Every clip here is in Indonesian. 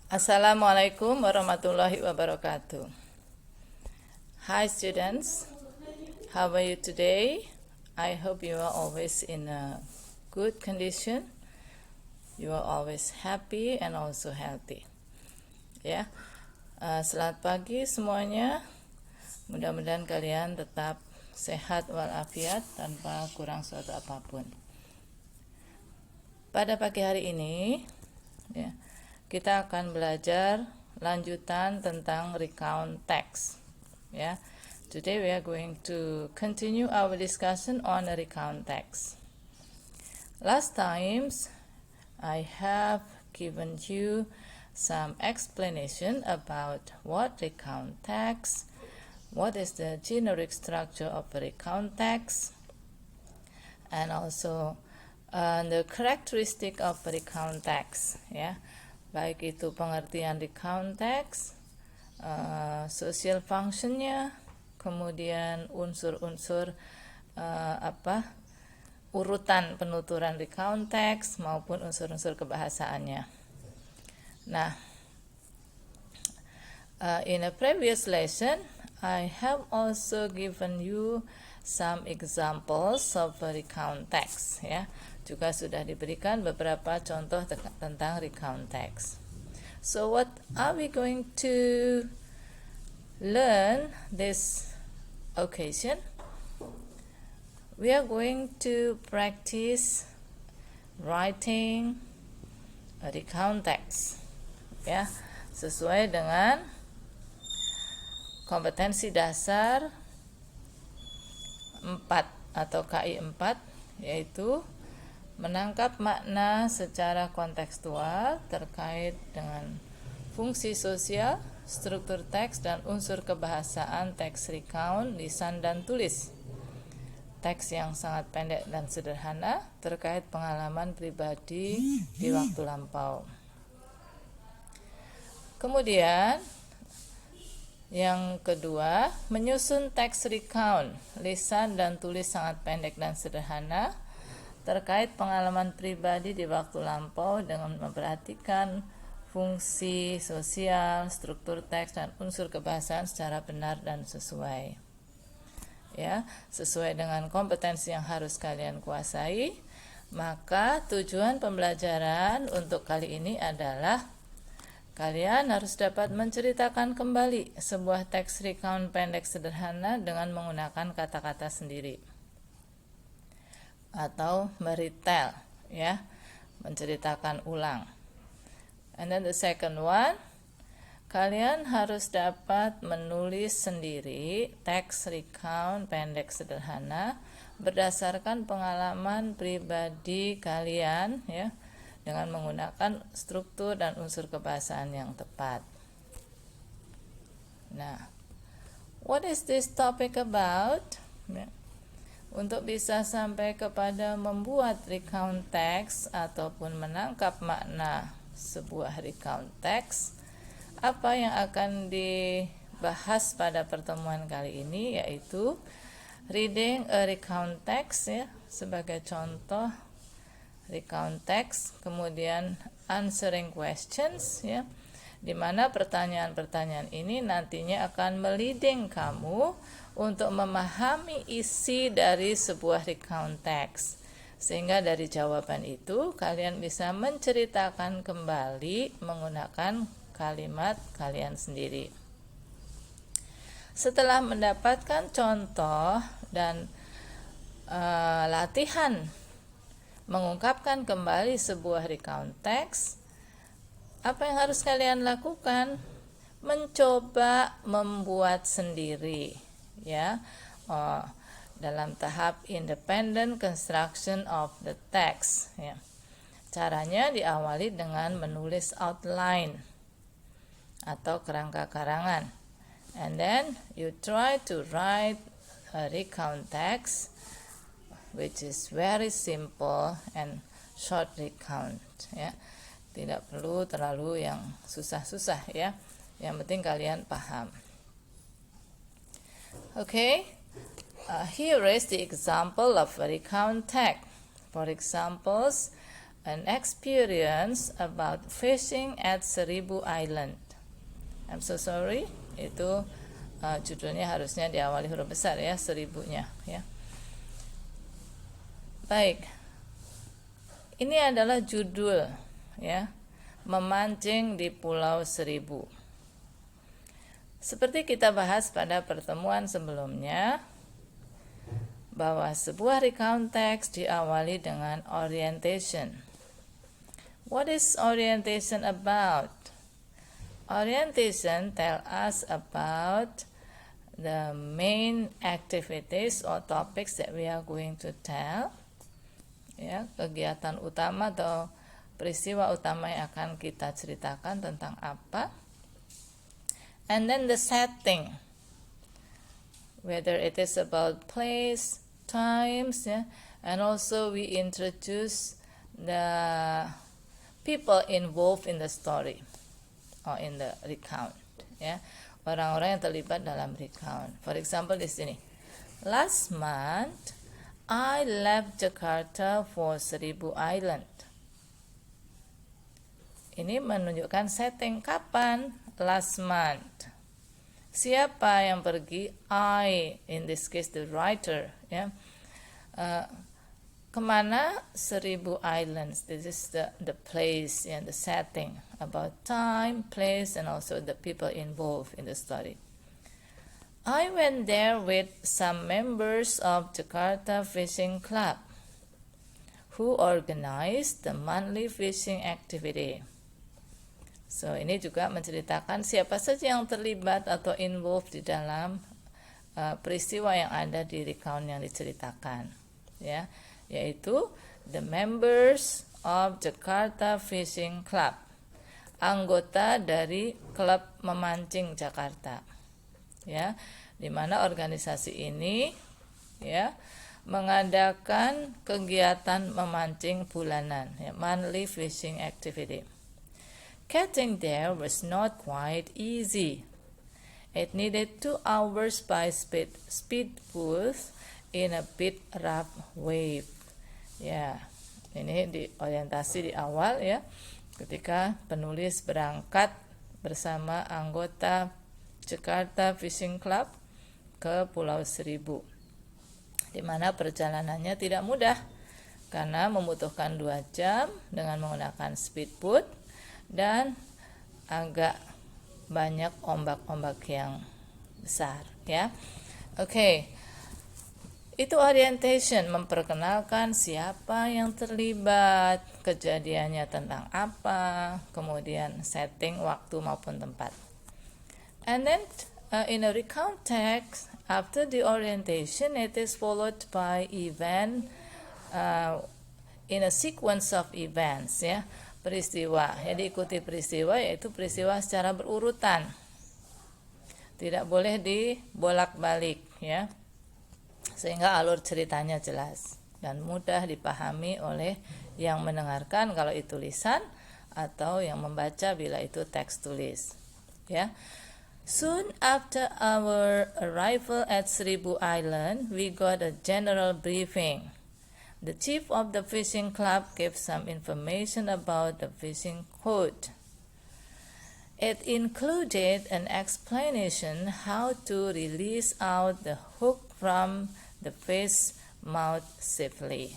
Assalamualaikum warahmatullahi wabarakatuh. Hi students, how are you today? I hope you are always in a good condition. You are always happy and also healthy. Ya, selamat pagi semuanya. Mudah-mudahan kalian tetap sehat walafiat tanpa kurang suatu apapun. Pada pagi hari ini, ya, kita akan belajar lanjutan tentang recount text. Ya, today we are going to continue our discussion on recount text. Last times, I have given you some explanation about what recount text, what is the generic structure of a recount text, and also the characteristic of recount text. Ya, baik itu pengertian recount text, social functionnya, kemudian unsur-unsur urutan penuturan recount text maupun unsur-unsur kebahasaannya. Nah, in a previous lesson, I have also given you some examples of recount text. Ya, juga sudah diberikan beberapa contoh tentang recount text. So what are we going to learn this occasion? We are going to practice writing a recount text. Ya, sesuai dengan kompetensi dasar 4 atau KI 4, yaitu menangkap makna secara kontekstual terkait dengan fungsi sosial, struktur teks, dan unsur kebahasaan teks recount, lisan dan tulis. Teks yang sangat pendek dan sederhana terkait pengalaman pribadi di waktu lampau. Kemudian yang kedua, menyusun teks recount, lisan dan tulis sangat pendek dan sederhana terkait pengalaman pribadi di waktu lampau dengan memperhatikan fungsi sosial, struktur teks, dan unsur kebahasaan secara benar dan sesuai. Ya, sesuai dengan kompetensi yang harus kalian kuasai. Maka tujuan pembelajaran untuk kali ini adalah kalian harus dapat menceritakan kembali sebuah teks recount pendek sederhana dengan menggunakan kata-kata sendiri, atau meretell, ya, menceritakan ulang. And then the second one, kalian harus dapat menulis sendiri teks recount pendek sederhana berdasarkan pengalaman pribadi kalian, ya, dengan menggunakan struktur dan unsur kebahasaan yang tepat. Nah, what is this topic about? Ya. Untuk bisa sampai kepada membuat recount text ataupun menangkap makna sebuah recount text, apa yang akan dibahas pada pertemuan kali ini yaitu reading a recount text, ya, sebagai contoh recount text, kemudian answering questions, ya, di mana pertanyaan-pertanyaan ini nantinya akan meleading kamu untuk memahami isi dari sebuah recount text, sehingga dari jawaban itu kalian bisa menceritakan kembali menggunakan kalimat kalian sendiri. Setelah mendapatkan contoh dan latihan mengungkapkan kembali sebuah recount text, apa yang harus kalian lakukan? Mencoba membuat sendiri, ya, dalam tahap independent construction of the text, ya. Caranya diawali dengan menulis outline atau kerangka karangan, and then you try to write a recount text which is very simple and short recount, ya. Tidak perlu terlalu yang susah-susah, ya. Yang penting kalian paham. Okay, here is the example of a recount text. For examples, an experience about fishing at Seribu Island. I'm so sorry, itu judulnya harusnya diawali huruf besar ya, seribunya ya. Baik, ini adalah judul ya, memancing di Pulau Seribu. Seperti kita bahas pada pertemuan sebelumnya, bahwa sebuah recount text diawali dengan orientation. What is orientation about? Orientation tell us about the main activities or topics that we are going to tell. Ya, kegiatan utama atau peristiwa utama yang akan kita ceritakan tentang apa. And then the setting, whether it is about place, times, yeah, and also we introduce the people involved in the story or in the recount, ya, orang-orang yang terlibat dalam recount. For example di sini, last month I left Jakarta for Seribu Island. Ini menunjukkan setting kapan, last month. Siapa yang pergi? I, in this case the writer, ya. Kemana? Seribu Islands. This is the place and the setting, about time, place, and also the people involved in the story. I went there with some members of Jakarta Fishing Club who organized the monthly fishing activity. So ini juga menceritakan siapa saja yang terlibat atau involved di dalam peristiwa yang ada di recount yang diceritakan, ya, yaitu the members of Jakarta Fishing Club, anggota dari klub memancing Jakarta, ya, di mana organisasi ini, ya, mengadakan kegiatan memancing bulanan, ya, monthly fishing activity. Getting there was not quite easy. It needed 2 hours by speedboat in a bit rough wave. Ya, ini di orientasi di awal ya, ketika penulis berangkat bersama anggota Jakarta Fishing Club ke Pulau Seribu, di mana perjalanannya tidak mudah karena membutuhkan 2 jam dengan menggunakan speedboat dan agak banyak ombak-ombak yang besar, ya. Oke. Itu orientation, memperkenalkan siapa yang terlibat, kejadiannya tentang apa, kemudian setting waktu maupun tempat. And then in a recount text, after the orientation, it is followed by event in a sequence of events, ya. Peristiwa, ya, diikuti peristiwa, yaitu peristiwa secara berurutan, tidak boleh dibolak-balik, ya, sehingga alur ceritanya jelas dan mudah dipahami oleh yang mendengarkan kalau itu lisan, atau yang membaca bila itu teks tulis, ya. Soon after our arrival at Seribu Island, we got a general briefing. The chief of the fishing club gave some information about the fishing code. It included an explanation how to release out the hook from the fish mouth safely.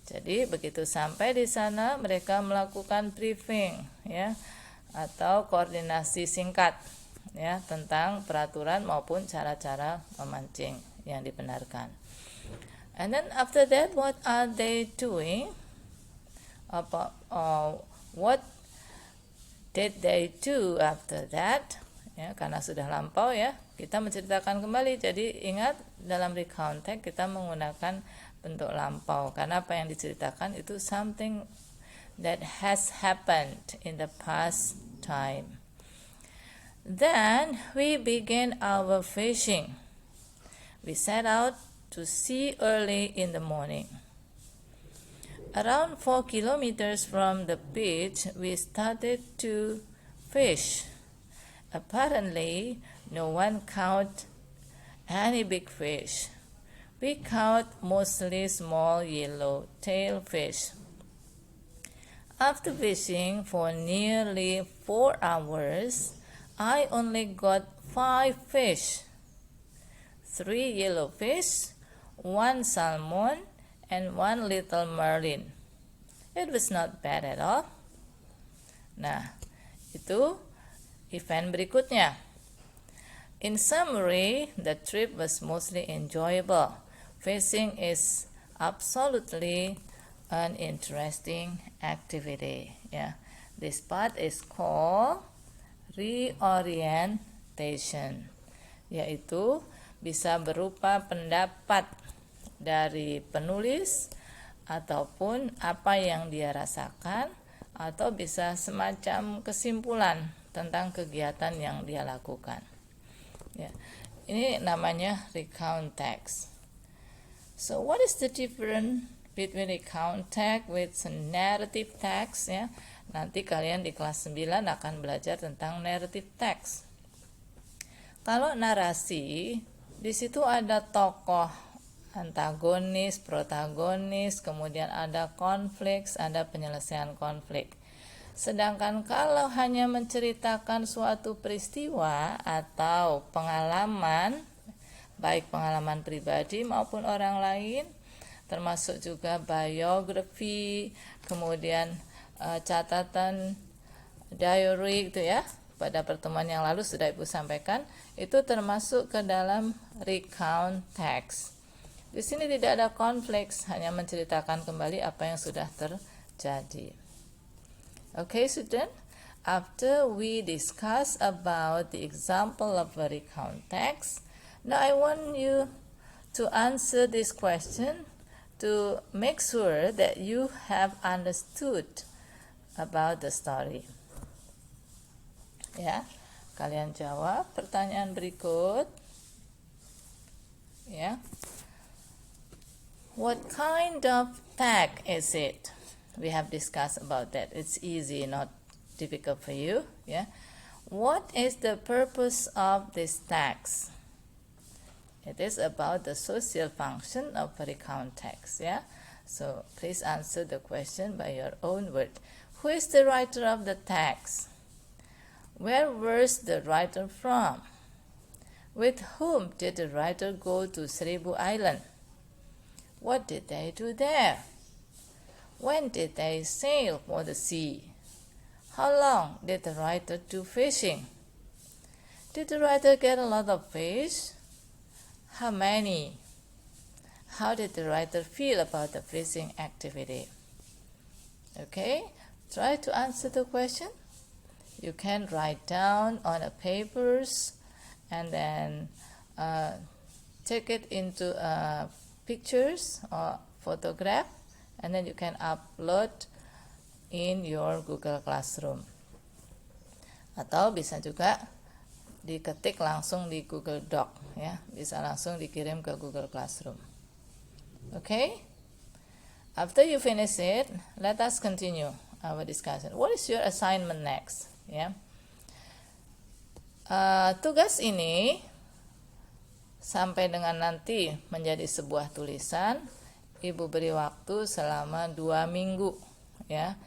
Jadi begitu sampai di sana mereka melakukan briefing, ya, atau koordinasi singkat, ya, tentang peraturan maupun cara-cara memancing yang dibenarkan. And then after that, what are they doing? What did they do after that? Ya, karena sudah lampau, ya, kita menceritakan kembali. Jadi ingat, dalam recount text kita menggunakan bentuk lampau karena apa yang diceritakan itu something that has happened in the past time. Then we began our fishing. We set out to sea early in the morning. Around 4 kilometers from the beach, we started to fish. Apparently, no one caught any big fish. We caught mostly small yellow-tailed fish. After fishing for nearly 4 hours, I only got 5 fish. 3 yellowfish, 1 salmon, and 1 little marlin. It was not bad at all. Nah, itu event berikutnya. In summary, the trip was mostly enjoyable. Fishing is absolutely an interesting activity. Yeah, this part is called reorientation, yaitu bisa berupa pendapat dari penulis ataupun apa yang dia rasakan, atau bisa semacam kesimpulan tentang kegiatan yang dia lakukan. Ya, ini namanya recount text. So what is the difference between recount text with narrative text? Ya, nanti kalian di kelas 9 akan belajar tentang narrative text. Kalau narasi, di situ ada tokoh antagonis, protagonis, kemudian ada konflik, ada penyelesaian konflik. Sedangkan kalau hanya menceritakan suatu peristiwa atau pengalaman, baik pengalaman pribadi maupun orang lain, termasuk juga biografi, kemudian catatan diary itu ya. Pada pertemuan yang lalu sudah Ibu sampaikan, itu termasuk ke dalam recount text. Di sini tidak ada konflik, hanya menceritakan kembali apa yang sudah terjadi. Okay, student, after we discuss about the example of a recount text, now I want you to answer this question to make sure that you have understood about the story. Ya, kalian jawab pertanyaan berikut. Ya. What kind of text is it? We have discussed about that. It's easy, not difficult for you. Yeah. What is the purpose of this text? It is about the social function of a recount text. Yeah. So please answer the question by your own word. Who is the writer of the text? Where was the writer from? With whom did the writer go to Seribu Island? What did they do there? When did they sail for the sea? How long did the writer do fishing? Did the writer get a lot of fish? How many? How did the writer feel about the fishing activity? Okay, try to answer the question. You can write down on a papers and then take it into pictures or photograph, and then you can upload in your Google Classroom. Atau bisa juga diketik langsung di Google Doc, ya, bisa langsung dikirim ke Google Classroom. Okay? After you finish it, let us continue our discussion. What is your assignment next? Ya. Tugas ini sampai dengan nanti menjadi sebuah tulisan, Ibu beri waktu selama 2 minggu, ya.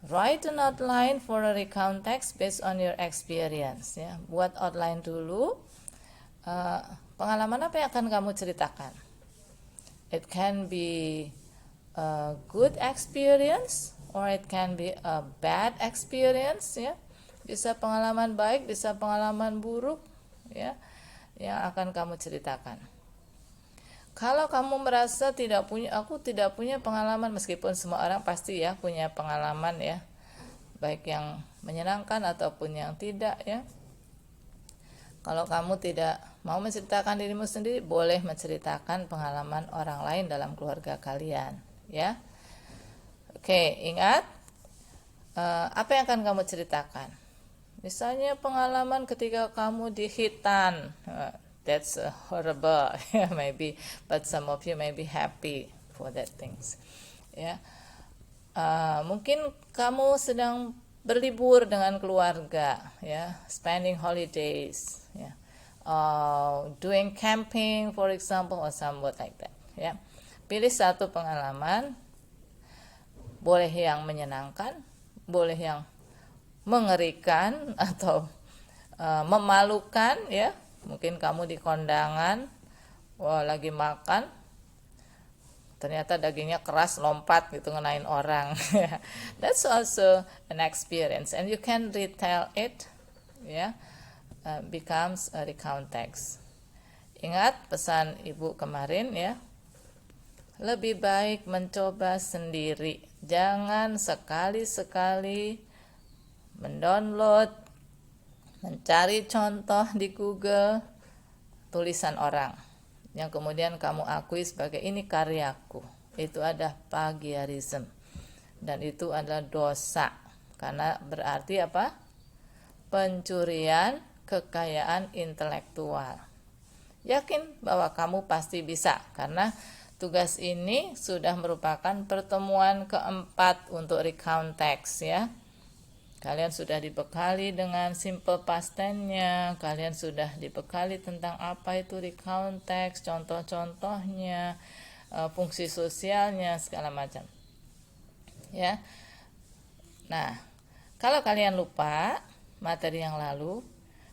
Write an outline for a recount text based on your experience, ya. Buat outline dulu. Pengalaman apa yang akan kamu ceritakan? It can be a good experience or it can be a bad experience, ya. Bisa pengalaman baik, bisa pengalaman buruk, ya, yang akan kamu ceritakan. Kalau kamu merasa aku tidak punya pengalaman, meskipun semua orang pasti ya punya pengalaman ya, baik yang menyenangkan ataupun yang tidak ya. Kalau kamu tidak mau menceritakan dirimu sendiri, boleh menceritakan pengalaman orang lain dalam keluarga kalian ya. Oke, ingat apa yang akan kamu ceritakan? Misalnya pengalaman ketika kamu di hitan. That's horrible, maybe, but some of you may be happy for that things. Ya, mungkin kamu sedang berlibur dengan keluarga, ya, spending holidays, ya, doing camping, for example, or somewhat like that. Ya, pilih satu pengalaman, Boleh yang menyenangkan, boleh yang mengerikan atau memalukan ya. Mungkin kamu di kondangan, wah lagi makan, ternyata dagingnya keras lompat gitu ngenain orang. That's also an experience and you can retell it ya. Becomes a recount text. Ingat pesan ibu kemarin ya, lebih baik mencoba sendiri. Jangan sekali-sekali mendownload, mencari contoh di Google tulisan orang yang kemudian kamu akui sebagai ini karyaku. Itu ada plagiarism dan itu adalah dosa karena berarti apa? Pencurian kekayaan intelektual. Yakin bahwa kamu pasti bisa karena tugas ini sudah merupakan pertemuan keempat untuk recount text ya. Kalian sudah dibekali dengan simple past tense-nya, kalian sudah dibekali tentang apa itu recount text, contoh-contohnya, fungsi sosialnya, segala macam. Ya. Nah, kalau kalian lupa materi yang lalu,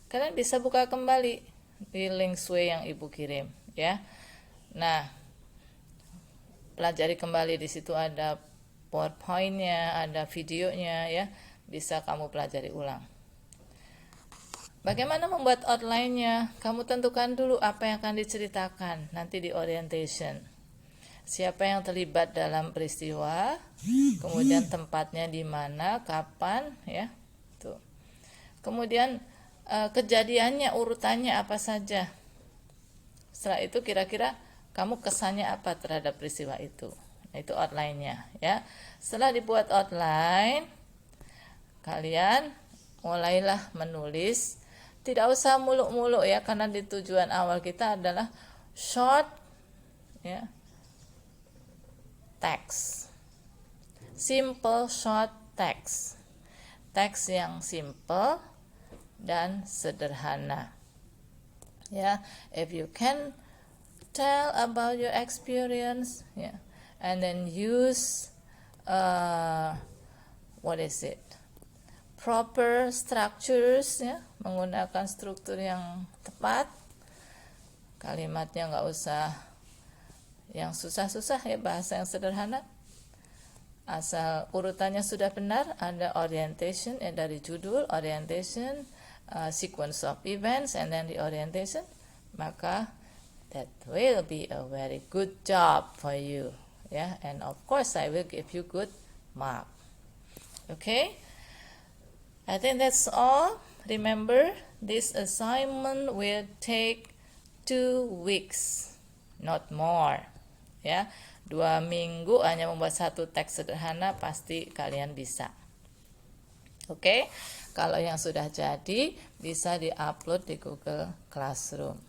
kalian bisa buka kembali di link Sway yang ibu kirim ya. Nah, pelajari kembali, di situ ada PowerPoint-nya, ada videonya ya, bisa kamu pelajari ulang. Bagaimana membuat outline-nya? Kamu tentukan dulu apa yang akan diceritakan nanti di orientation. Siapa yang terlibat dalam peristiwa, kemudian tempatnya di mana, kapan ya. Tuh. Kemudian kejadiannya, urutannya apa saja. Setelah itu kira-kira kamu kesannya apa terhadap peristiwa itu. Nah, itu outline-nya ya. Setelah dibuat outline, kalian mulailah menulis. Tidak usah muluk-muluk ya, karena di tujuan awal kita adalah short ya, text. Simple short text. Teks yang simple dan sederhana. Ya, if you can tell about your experience, yeah, and then use proper structures, ya, menggunakan struktur yang tepat. Kalimatnya nggak usah yang susah-susah ya, bahasa yang sederhana. Asal urutannya sudah benar, ada orientation dari judul, orientation, sequence of events, and then the orientation, maka that will be a very good job for you. Yeah, and of course I will give you good mark. Okay, I think that's all. Remember, this assignment will take 2 weeks, not more. Ya, 2 minggu hanya membuat satu teks sederhana, pasti kalian bisa. Oke, kalau yang sudah jadi bisa di-upload di Google Classroom.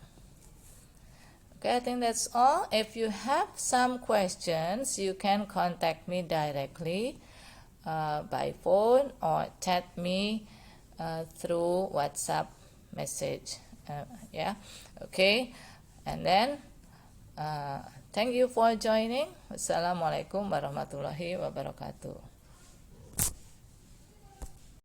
Okay, I think that's all. If you have some questions, you can contact me directly by phone or chat me through WhatsApp message. Yeah, okay. And then thank you for joining. Wassalamualaikum warahmatullahi wabarakatuh.